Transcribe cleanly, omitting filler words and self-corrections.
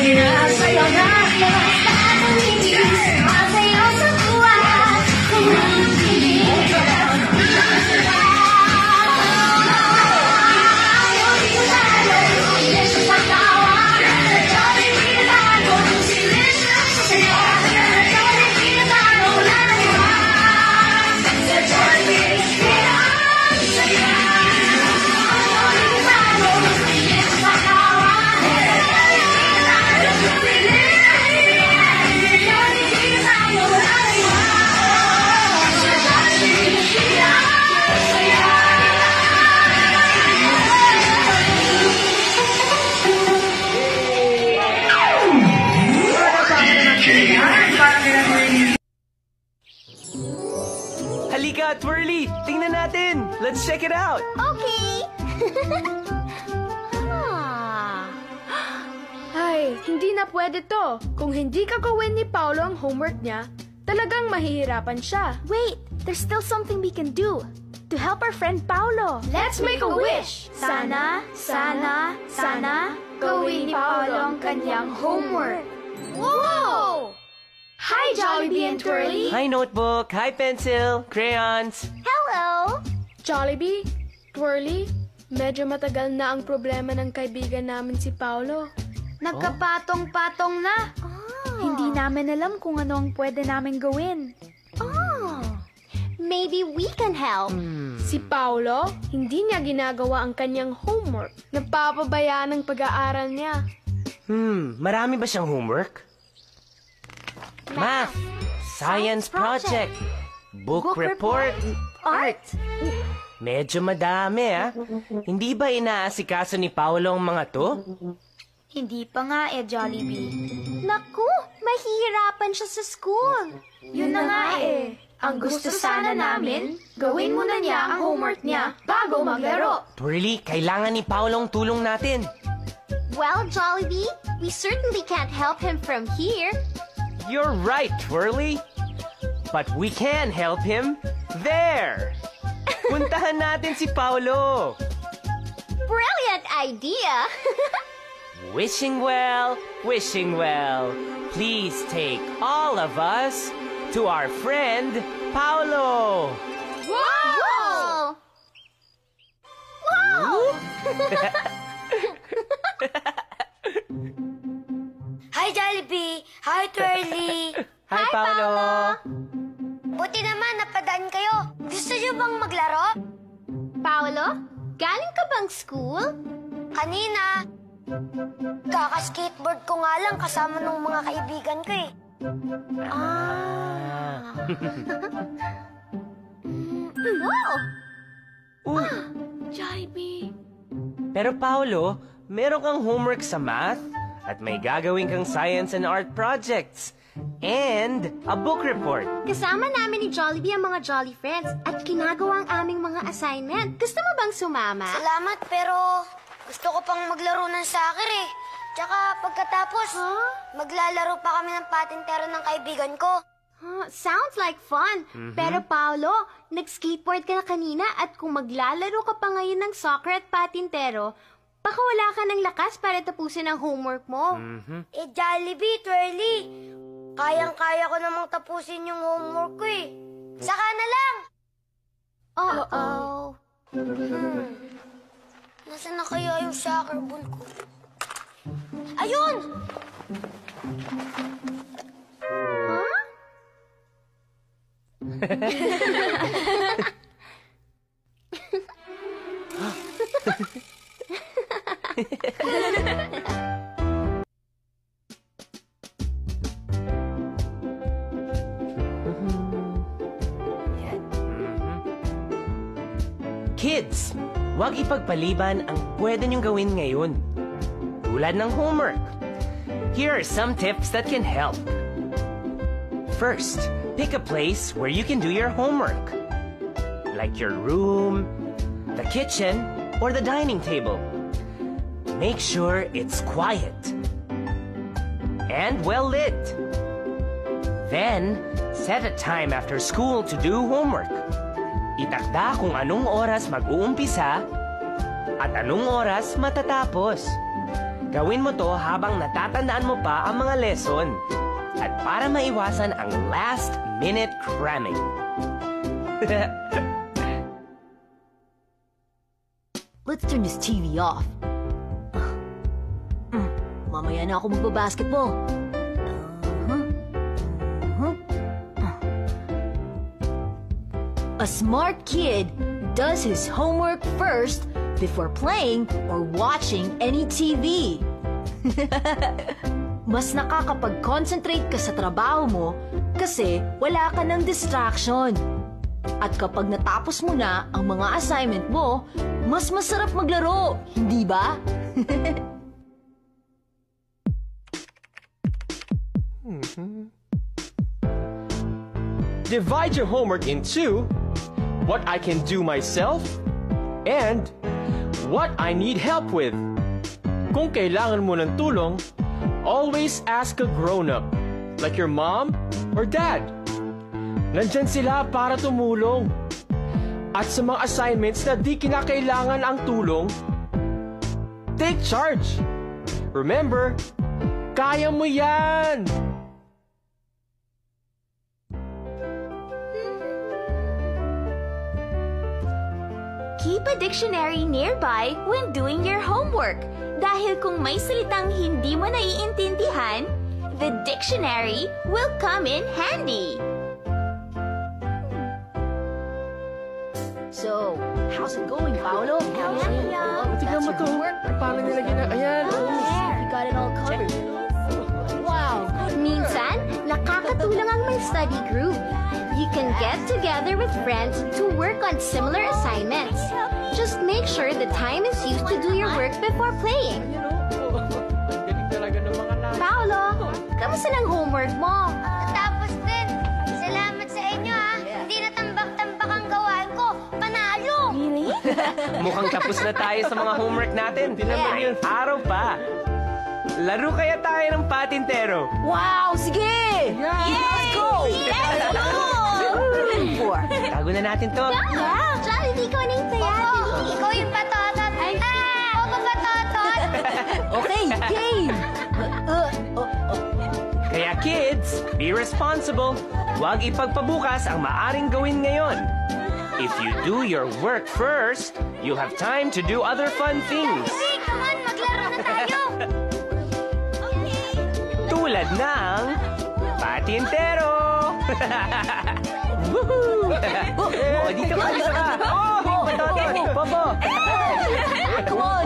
Sinasayaw na lahat ng hindi sumasayaw sa buwan. Kung hindi ka ayaw di tayo ulit sa tawa. Sa Jollibee tayo silis na sasaya. Sa Jollibee tayo wala na iba. Sa Jollibee sila saya. Halika, Twirly! Tingnan natin! Let's check it out! Okay! Ay, hindi na pwede to. Kung hindi ka gawin ni Paolo ang homework niya, talagang mahihirapan siya. Wait, there's still something we can do to help our friend Paolo. Let's make a wish! Sana, sana, sana, gawin ni Paolo ang kanyang homework. Whoa! Hi, Jollibee and Twirly! Hi, notebook! Hi, pencil! Crayons! Hello! Jollibee, Twirly, medyo matagal na ang problema ng kaibigan namin si Paolo. Nagkapatong-patong na. Hindi namin alam kung ano ang pwede namin gawin. Maybe we can help. Si Paolo, hindi niya ginagawa ang kanyang homework. Napapabayaan ang pag-aaral niya. Marami ba siyang homework? Math, science project, book report, art. Medyo madami, ah. Hindi ba inaasikaso ni Paolo ang mga to? Hindi pa nga Jollibee. Naku, mahihirapan siya sa school. Yun na nga Ang gusto sana namin, gawin muna niya ang homework niya bago maglaro. Twirly, kailangan ni Paolo ang tulong natin. Well, Jollibee, we certainly can't help him from here. You're right, Twirly. But we can help him there. Puntahan natin si Paolo. Brilliant idea! Wishing well, wishing well. Please take all of us to our friend, Paolo. Wow! Wow! Hi, Jollibee! Hi, Twirly! Hi, Paolo. Buti naman, napadaan kayo. Gusto niyo bang maglaro? Paolo, galing ka bang school? Kanina. Kaka-skateboard ko nga lang kasama ng mga kaibigan ko eh. Wow! Jollibee. Pero Paolo, meron kang homework sa math at may gagawin kang science and art projects and a book report. Kasama namin ni Jollibee ang mga Jolly Friends at ginagawa ang aming mga assignment. Gusto mo bang sumama? Salamat, pero gusto ko pang maglaro ng soccer eh. Tsaka pagkatapos, maglalaro pa kami ng patintero ng kaibigan ko. Sounds like fun. Pero Paolo, nag-skateboard ka na kanina at kung maglalaro ka pa ngayon ng soccer at patintero, baka wala ka ng lakas para tapusin ang homework mo. Jollibee, Twirly, kayang-kaya ko namang tapusin yung homework ko eh. Saka na lang! Uh-oh. Nasaan na kaya yung soccer ball ko? Ayun! Kids, huwag ipagpaliban ang pwede niyong gawin ngayon. Tulad ng homework. Here are some tips that can help. First, pick a place where you can do your homework. Like your room, the kitchen, or the dining table. Make sure it's quiet and well lit. Then, set a time after school to do homework. Itakda kung anong oras mag-uumpisa at anong oras matatapos. Gawin mo to habang natatandaan mo pa ang mga lesson. At para maiwasan ang last-minute cramming. Let's turn this TV off. Mamaya na ako magbabasketball. A smart kid does his homework first before playing or watching any TV. Mas nakakapag-concentrate ka sa trabaho mo kasi wala ka ng distraction. At kapag natapos mo na ang mga assignment mo, mas masarap maglaro, hindi ba? Divide your homework in two, what I can do myself, and what I need help with. Kung kailangan mo ng tulong, always ask a grown-up, like your mom or dad. Nandyan sila para tumulong. At sa mga assignments na di kinakailangan ang tulong, take charge. Remember, kaya mo yan! Keep a dictionary nearby when doing your homework. Dahil kung may salitang hindi mo naiintindihan, the dictionary will come in handy. So, how's it going, Paolo? Tignan mo to. Paano nilagyan na? Ayan. You got it all covered. Wow. Minsan, nakakatulong ang may study group. You can get together with friends to work on similar assignments. Just make sure the time is used to do your work before playing. Galing talaga ng mga namin. Paolo, kamusta ng homework mo? Natapos din. Salamat sa inyo, ha. Hindi na tambak-tambak ang gawain ko. Panalo! Really? Mukhang tapos na tayo sa mga homework natin. May araw pa. Laro kaya tayo ng patintero. Wow, sige! Let's go! Let's go! Tago na natin to. Yeah! Jollibee ko na yung Oo, ikaw yung patotot. Ako patotot. Okay, game! Kaya kids, be responsible. Huwag ipagpabukas ang maaring gawin ngayon. If you do your work first, you have time to do other fun things. Hey, come on, maglaro na tayo. Tulad ng patintero. Woohoo! Oh, dito ka, dito ka. Oh, patotot, bobo. Come on!